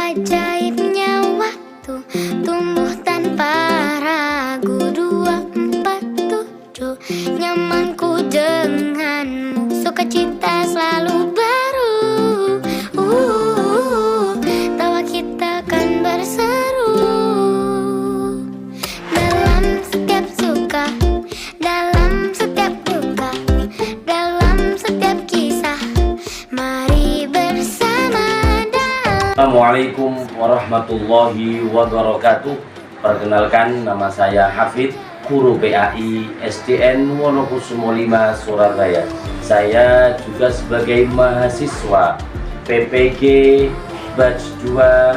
Ajaibnya waktu tumbuh tanpa ragu. 247 nyamanku denganmu, sukacita selalu baru. Tawa kita kan berseru dalam setiap suka, dalam setiap duka, dalam setiap kisah. Mari bersama dalam. Assalamualaikum warahmatullahi wabarakatuh. Perkenalkan, nama saya Hafid, guru PAI SDN Wonokusumo 5 Surabaya. Saya juga sebagai mahasiswa PPG batch 2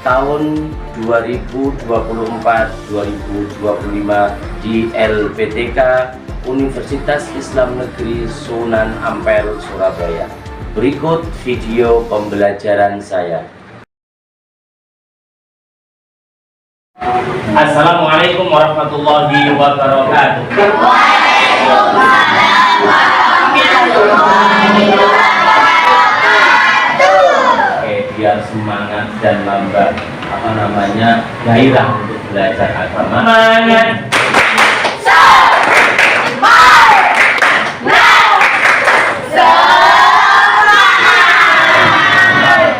tahun 2024-2025 di LPTK Universitas Islam Negeri Sunan Ampel, Surabaya. Berikut video pembelajaran saya. Assalamualaikum warahmatullahi wabarakatuh. Waalaikumsalam warahmatullahi wabarakatuh. Oke, biar semangat dan nambah gairah untuk belajar agama. Semangat.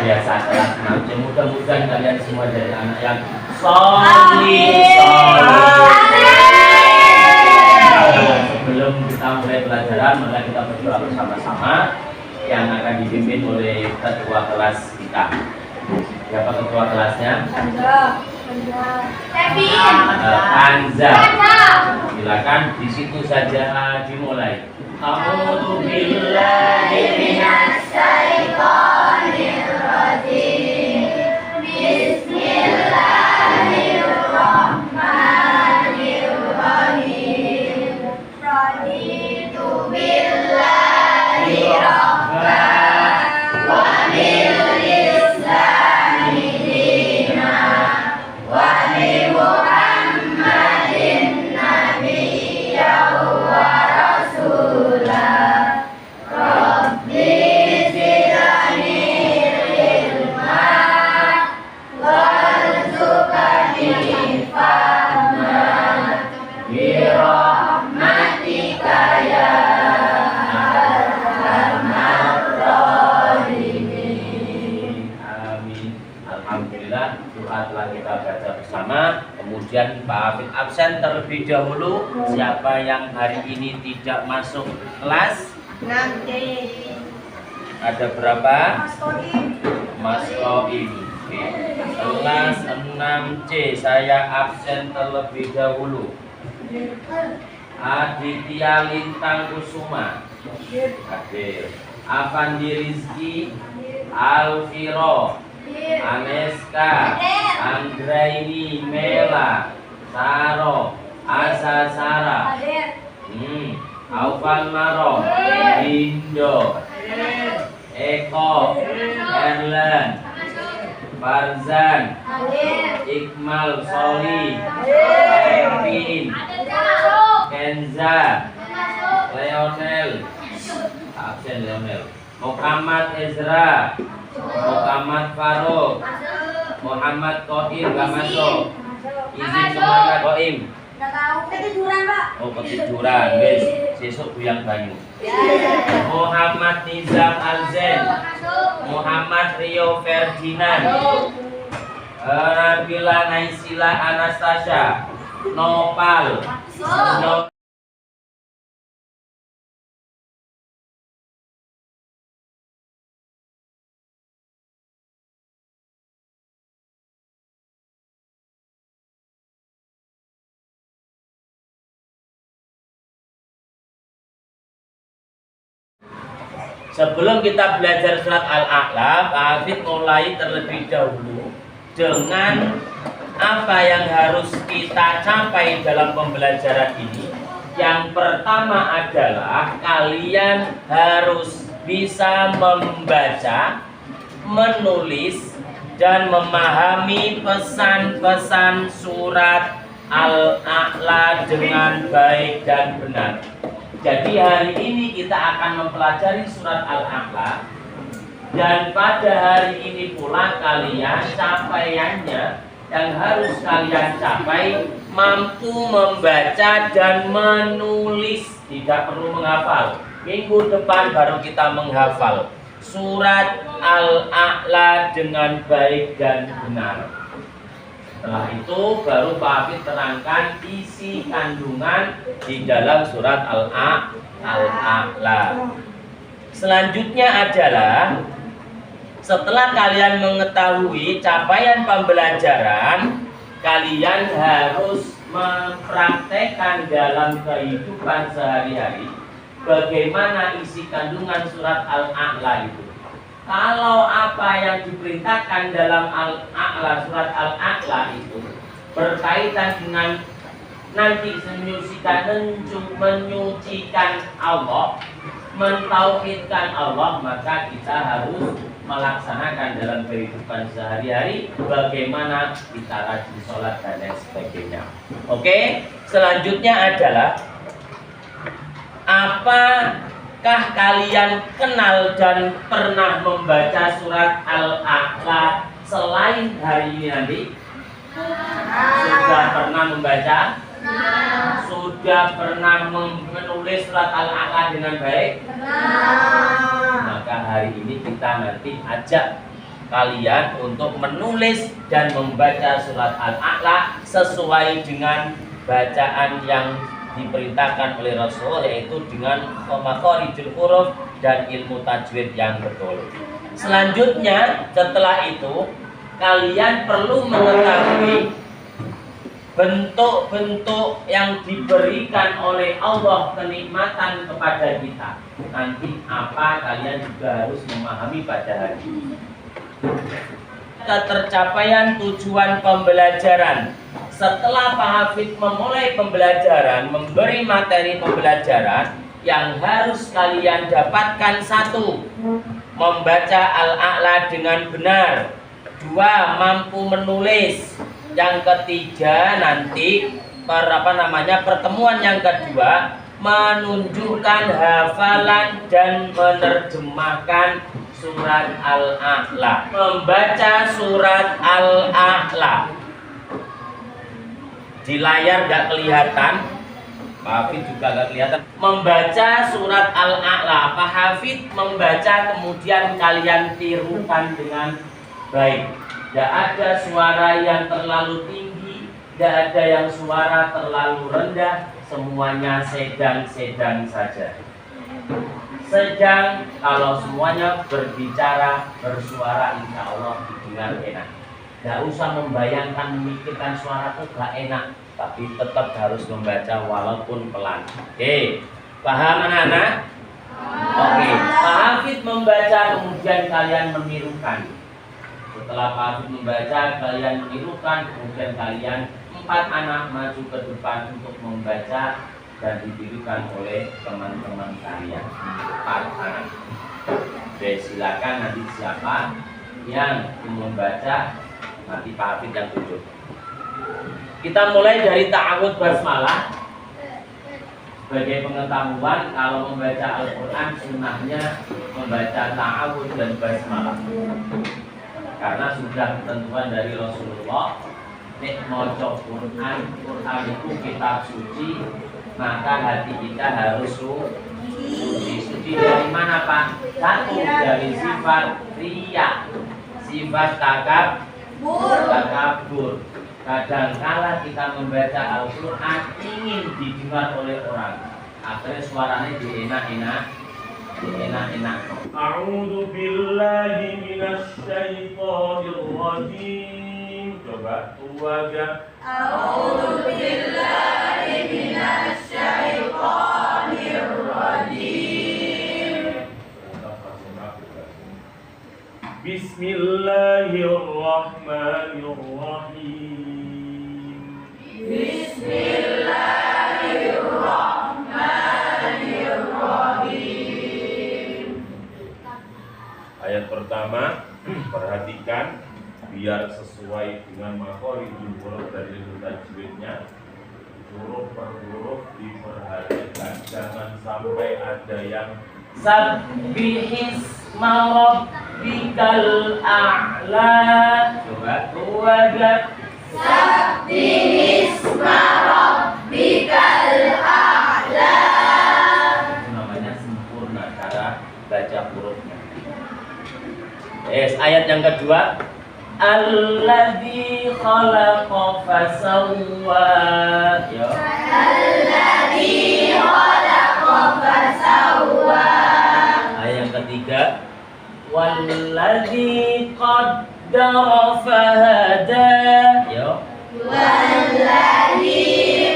Biasa kelas 6. Mudah-mudahan kalian semua jadi anak yang solid. Sebelum kita mulai pelajaran, mari kita berdoa bersama-sama yang akan dipimpin oleh ketua kelas kita. Siapa ketua kelasnya? Kanza. Silakan, di situ saja dimulai. A'udzu billahi minasy syaithanir rajim. Bismillahirrahmanirrahim. Raditu billahi rabban wa bil islami dinan wa bi Muhammadin nabiyyan wa rasulah. Rabbi zidni ilma warzuqni fahma bi rahmatika ya arhamar rahimin. Amin. Alhamdulillah, doa telah kita baca bersama. Kemudian Pak Hafid absen terlebih dahulu. Siapa yang hari ini tidak masuk kelas? Ada berapa? Mas Koim. Oke. Kelas 6C saya absen terlebih dahulu. Aditya Lintang Kusuma hadir. Afandi Rizki, Alviro, Aneska, Anggraini, Mela, Saro, Asa Sara, Aufan Maro, Indo, Eko, Erlan, Farzan, Ikmal, Soli, Kevin, Kenza, Leonel, absen Leonel, Muhammad Ezra, Muhammad Faruk, Muhammad Koim gak masuk. Izin semangat Koim. Ketiduran, Pak. Oh, ketiduran, guys. Sesuk buyang banyu. Muhammad Nizam Alzen, Muhammad Rio Ferdinand, Nabila Naisila Anastasia, Nopal, Sebelum kita belajar surat Al-A'la, Pak Hafid mulai terlebih dahulu dengan apa yang harus kita capai dalam pembelajaran ini. Yang pertama adalah kalian harus bisa membaca, menulis, dan memahami pesan-pesan surat Al-A'la dengan baik dan benar. Jadi hari ini kita akan mempelajari surat Al-A'la, dan pada hari ini pula kalian capaiannya yang harus kalian capai mampu membaca dan menulis, tidak perlu menghafal. Minggu depan baru kita menghafal surat Al-A'la dengan baik dan benar. Setelah itu baru Pak Hafid terangkan isi kandungan di dalam surat Al-A'la. Selanjutnya adalah setelah kalian mengetahui capaian pembelajaran, kalian harus mempraktekkan dalam kehidupan sehari-hari bagaimana isi kandungan surat Al-A'la itu. Kalau apa yang diperintahkan dalam Al-A'la, surat Al-A'la itu berkaitan dengan nanti menyucikan Allah, mentauhidkan Allah, maka kita harus melaksanakan dalam kehidupan sehari-hari bagaimana kita rajin sholat dan lain sebagainya. Oke, selanjutnya adalah apakah kalian kenal dan pernah membaca surat Al-A'la selain hari ini nanti? Sudah pernah membaca? Sudah pernah menulis surat Al-A'la dengan baik? Maka hari ini kita nanti ajak kalian untuk menulis dan membaca surat Al-A'la sesuai dengan bacaan yang diperintahkan oleh Rasul, yaitu dengan makharijul huruf dan ilmu tajwid yang betul. Selanjutnya setelah itu kalian perlu mengetahui bentuk-bentuk yang diberikan oleh Allah kenikmatan kepada kita. Nanti apa kalian juga harus memahami pada hari ini. Ketercapaian tujuan pembelajaran. Setelah Pak Hafid memulai pembelajaran, memberi materi pembelajaran, yang harus kalian dapatkan: 1. Membaca Al-A'la dengan benar. 2. Mampu menulis. Yang ketiga nanti pertemuan yang kedua menunjukkan hafalan dan menerjemahkan surat Al-A'la. Membaca surat Al-A'la. Di layar nggak kelihatan, Pak Hafid juga nggak kelihatan. Membaca surat Al-A'la, Pak Hafid membaca kemudian kalian tirukan dengan baik. Tidak ada suara yang terlalu tinggi, tidak ada yang suara terlalu rendah, semuanya sedang-sedang saja. Sedang, kalau semuanya berbicara, bersuara, insya Allah didengar enak. Tidak usah membayangkan, memikirkan suara itu gak enak, tapi tetap harus membaca walaupun pelan. Oke, paham anak-anak? Oke, Pak Hafid membaca, kemudian kalian menirukan. Setelah Pak Hafid membaca, kalian menirukan, kemudian kalian 4 anak maju ke depan untuk membaca dan ditirukan oleh teman-teman kalian. 4 anak. Oke, silakan nanti siapa yang membaca, nanti Pak Hafid yang tunjuk. Kita mulai dari ta'awudz basmalah. Sebagai pengetahuan, kalau membaca Al-Quran sunnahnya membaca ta'awudz dan basmalah. Karena sudah ketentuan dari Rasulullah, nek maca Quran itu kitab suci, maka hati kita harus suci. Suci dari mana, Pak? 1, dari sifat riya, sifat takabur. Kadangkala kita membaca Al-Quran ingin didengar oleh orang, akhirnya suaranya dienak-enak. A'udzu billahi minasy syaithanir rajim. Coba tuaga. A'udzu billahi minasy syaithanir rajim. Bismillahirrahmanirrahim. Bismillahirrahmanirrahim. Ayat pertama, perhatikan biar sesuai dengan makharijul huruf dari ilmu tajwidnya. Huruf per huruf diperhatikan, jangan sampai ada yang sabbihis rabbikal a'la. Coba wadat Sabbihisma rabbikal a'la. itu namanya sempurna cara baca hurufnya. Ayat yang kedua, alladzi khalaqa fasawwa. Ya. Alladzi khalaqa fasawwa. Ayat yang ketiga, walladzi qaddara fahada. Ya. Walladzi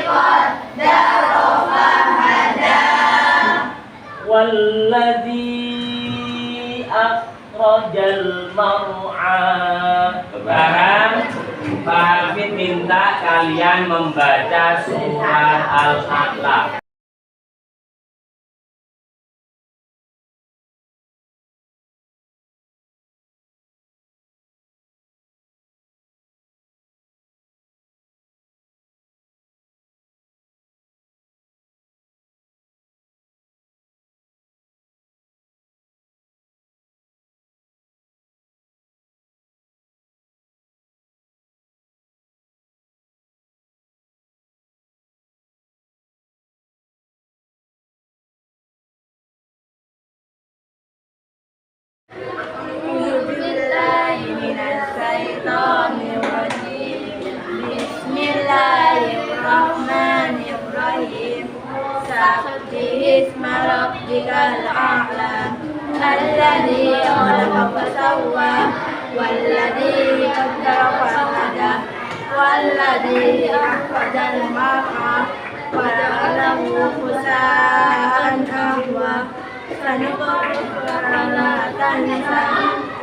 qaddara fahada. Walladzi akhrajal mar'a. Sekarang Pak Hafid minta kalian membaca surah Al-A'la. Bismillahirrahmanirrahim. Sabbihisma rabbikal a'la. Alladzi khalaqa fasawwa. Walladzi qaddara fahada. Walladzi akhrajal mar'a. Faja'alahu ghusaan ahwa. Sanuqri'uka fala tansa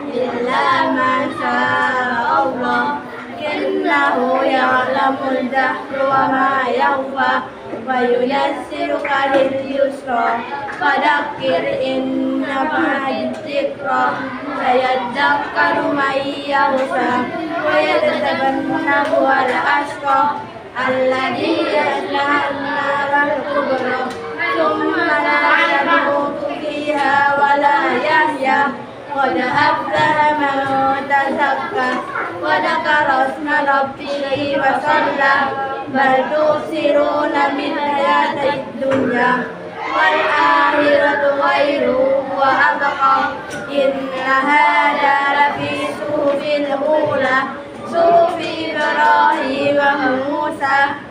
illa ma syaa Allah. Innahu ya'lamul jahra wa ma yakhfa wa yuyassiruka lil yusra fadhakkir in nafa'at dzikra sayadzakkaru man yakhsha wa yatadabbaru al-ashqa alladzi yasla an-naral kubra thumma la yamutu fiha wa la yahya qad aflaha man tazakka wa dzakara isma rabbih wa shalla bal tusiruna bil hayatid dunya wal akhiratu khairu wa abqa inna hadha lafi suhufil ula suhufi Ibrahim wa Musa.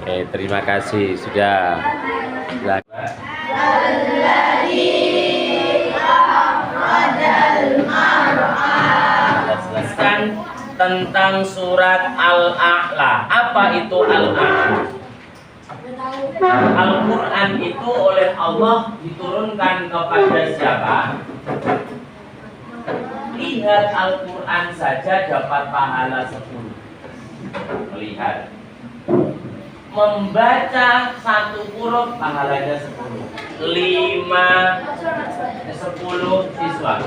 Oke, terima kasih sudah. Jelaskan tentang surat Al-A'la. Apa itu Al-A'la? Al-Quran itu oleh Allah diturunkan kepada siapa? Lihat Al-Quran saja dapat pahala 10. Melihat. Membaca satu huruf pahalanya 10. 10 siswa.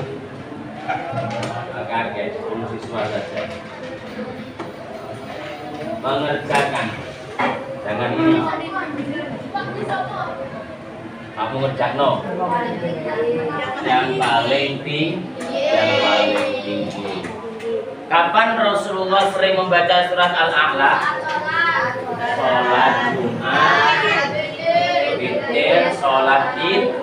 Kaget 10 siswa saja. Mengerjakan. Jangan ini. Kamu ngerjakno. Yang paling tinggi. Kapan Rasulullah sering membaca surat Al-A'la? Sholat Jumat, witir, sholat Id,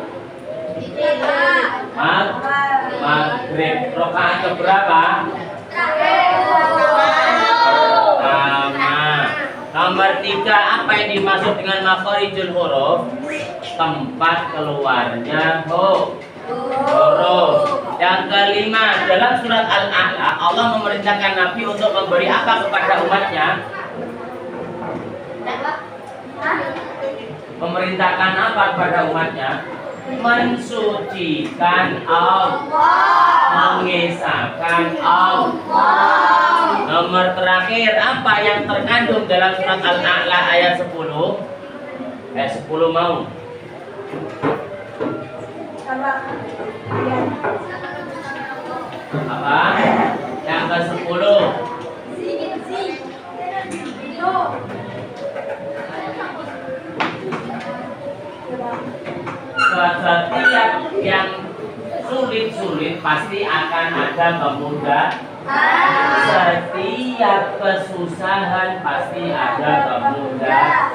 maghrib. Rakaat keberapa? Pertama. Nomor 3, apa yang dimaksud dengan makharijul huruf? Tempat keluarnya huruf. Yang kelima, dalam surat Al-A'la Allah memerintahkan Nabi untuk memberi apa kepada umatnya? Memerintahkan apa kepada umatnya? Mensucikan Allah, mengesahkan Allah. Nomor terakhir, apa yang terkandung dalam surat Al-A'la ayat 10? 10 mau. Apa? Yang ke-10. Setiap yang sulit-sulit pasti pasti akan ada kemudahan. Setiap kesusahan pasti ada kemudahan.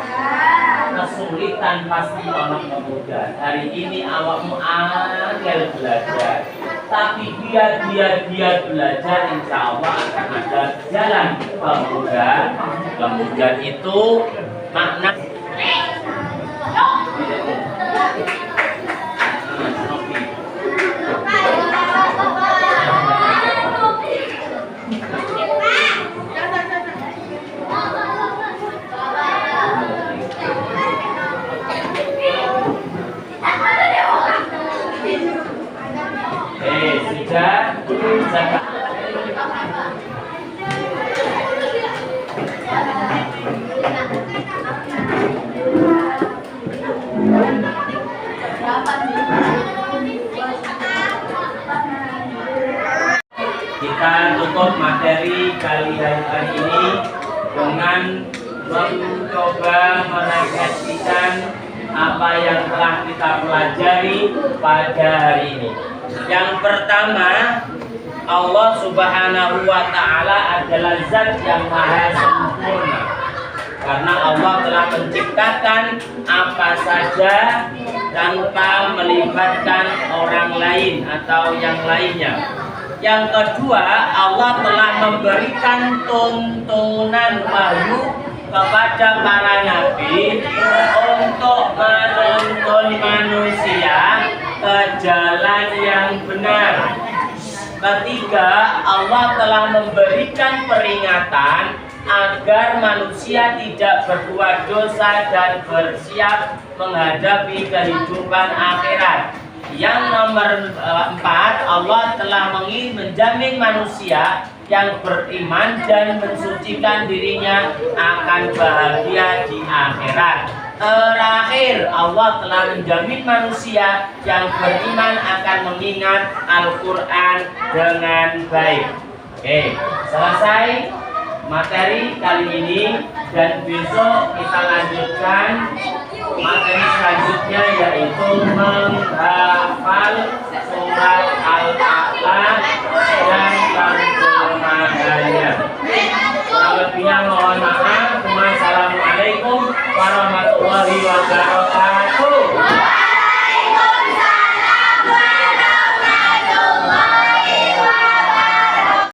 Kesulitan pasti ono kemudahan. Hari ini awakmu angel belajar, tapi dia belajar, insya Allah akan ada jalan kemudahan. Kemudahan itu makna sudah. Kita tutup materi kali hari ini dengan mencoba merefleksikan apa yang telah kita pelajari pada hari ini. Yang pertama, Allah Subhanahu wa Ta'ala adalah zat yang maha sempurna, karena Allah telah menciptakan apa saja tanpa melibatkan orang lain atau yang lainnya. Yang kedua, Allah telah memberikan tuntunan wahyu kepada para nabi untuk menuntun manusia ke jalan yang benar. Ketiga, Allah telah memberikan peringatan agar manusia tidak berbuat dosa dan bersiap menghadapi kehidupan akhirat. Yang nomor 4, Allah telah menjamin manusia yang beriman dan mensucikan dirinya akan bahagia di akhirat. Terakhir, Allah telah menjamin manusia yang beriman akan mengingat Al-Quran dengan baik. Oke, selesai materi kali ini, dan besok kita lanjutkan materi selanjutnya, yaitu menghafal surat Al-A'la dan terjemahannya. Kurang lebihnya mohon maaf. Wassalamualaikum warahmatullahi wabarakatuh.